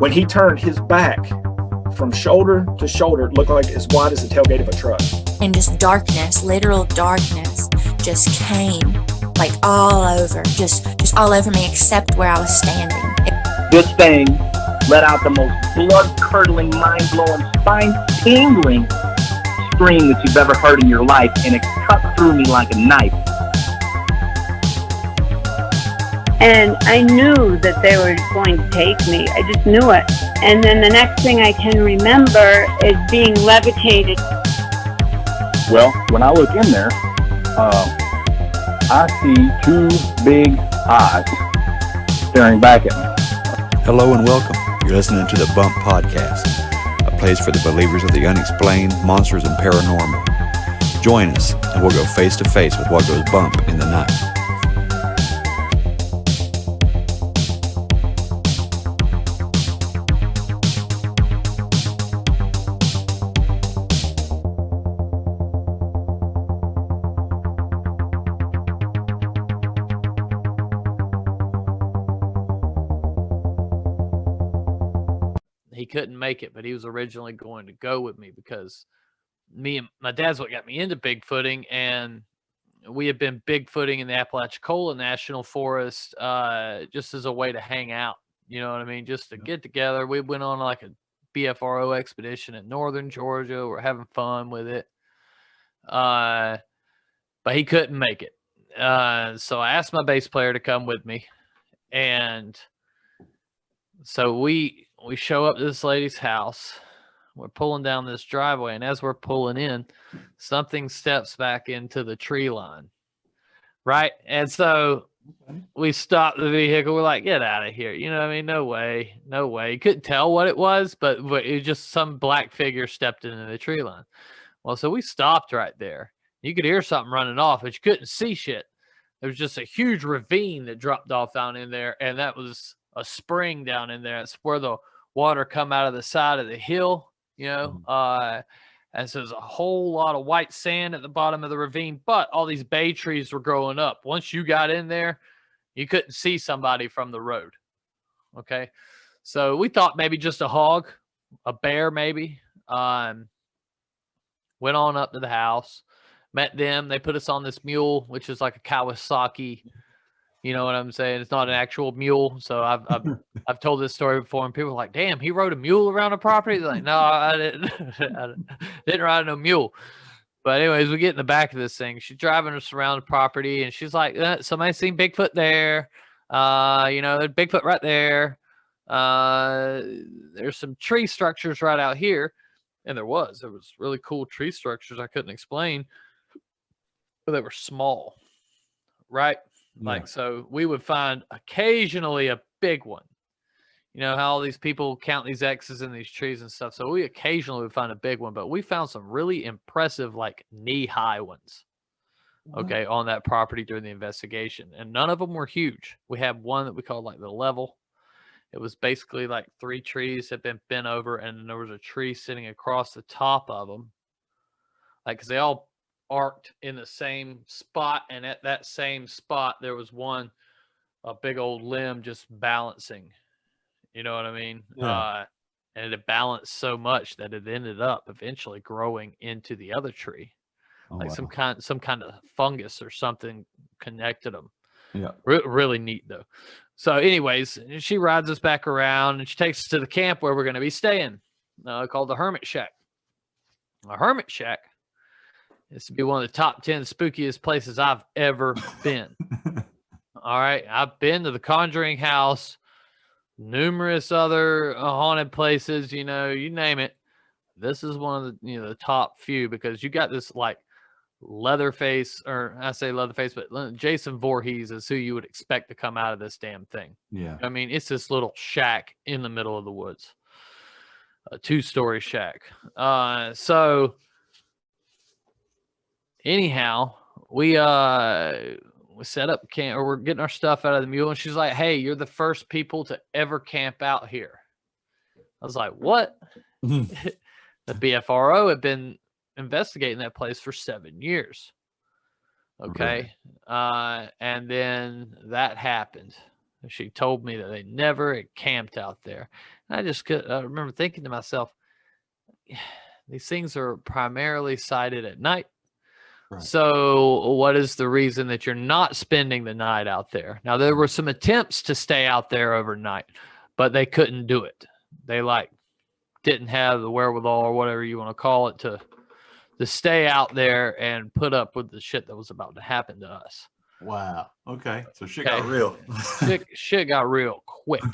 When he turned his back from shoulder to shoulder, it looked like as wide as the tailgate of a truck. And just darkness, literal darkness, just came like all over, just all over me except where I was standing. This thing let out the most blood-curdling, mind-blowing, spine-tingling scream that you've ever heard in your life, and it cut through me like a knife. And I knew that they were going to take me. I just knew it. And then the next thing I can remember is being levitated. Well, when I look in there, I see two big eyes staring back at me. Hello and welcome. You're listening to the Bump Podcast, a place for the believers of the unexplained, monsters, and paranormal. Join us, and we'll go face to face with what goes bump in the night. He couldn't make it, but he was originally going to go with me because me and my dad's what got me into Bigfooting, and we had been Bigfooting in the Apalachicola National Forest just as a way to hang out. You know what I mean? Just to get together. We went on like a BFRO expedition in northern Georgia. We're having fun with it. But he couldn't make it. So I asked my bass player to come with me, and so we show up to this lady's house. We're pulling down this driveway, and as we're pulling in, something steps back into the tree line, right? And so we stop the vehicle. We're like, get out of here. You know what I mean? No way. No way. You couldn't tell what it was, but it was just some black figure stepped into the tree line. Well, so we stopped right there. You could hear something running off, but you couldn't see shit. There was just a huge ravine that dropped off down in there, and that was a spring down in there. It's where the water come out of the side of the hill, you know. And so there's a whole lot of white sand at the bottom of the ravine, but all these bay trees were growing up. Once you got in there, you couldn't see somebody from the road. Okay. So we thought maybe just a hog, a bear maybe. Went on up to the house, met them. They put us on this mule, which is like a Kawasaki. You know what I'm saying? It's not an actual mule. So I've told this story before, and people are like, "Damn, he rode a mule around the property." They're like, "No, I didn't. I didn't ride no mule." But anyways, we get in the back of this thing. She's driving us around the property, and she's like, "Somebody seen Bigfoot there? You know, there's Bigfoot right there. There's some tree structures right out here." And there was really cool tree structures I couldn't explain, but they were small, right? Like, so we would find occasionally a big one. You know how all these people count these X's in these trees and stuff. So we occasionally would find a big one, but we found some really impressive, like knee-high ones, okay, on that property during the investigation. And none of them were huge. We had one that we called like the level. It was basically like 3 trees had been bent over, and then there was a tree sitting across the top of them. Like, because they all arced in the same spot, and at that same spot there was a big old limb just balancing, you know what I mean? And it balanced so much that it ended up eventually growing into the other tree. Some kind of fungus or something connected them. Really neat though. So anyways, she rides us back around, and she takes us to the camp where we're going to be staying, called the Hermit Shack. A Hermit Shack is to be one of the top 10 spookiest places I've ever been. All right. I've been to the Conjuring House, numerous other haunted places, you know, you name it. This is one of the, the top few, because you got this like Leatherface, or I say Leatherface, but Jason Voorhees is who you would expect to come out of this damn thing. Yeah. I mean, it's this little shack in the middle of the woods, a 2-story shack. So anyhow, we set up camp, or we're getting our stuff out of the mule, and she's like, "Hey, you're the first people to ever camp out here." I was like, "What?" The BFRO had been investigating that place for 7 years. Okay. And then that happened. She told me that they never camped out there. I remember thinking to myself, these things are primarily sighted at night. Right. So what is the reason that you're not spending the night out there? Now, there were some attempts to stay out there overnight, but they couldn't do it. They didn't have the wherewithal or whatever you want to call it to stay out there and put up with the shit that was about to happen to us. Wow. Okay. So shit Okay. got real. Shit got real quick.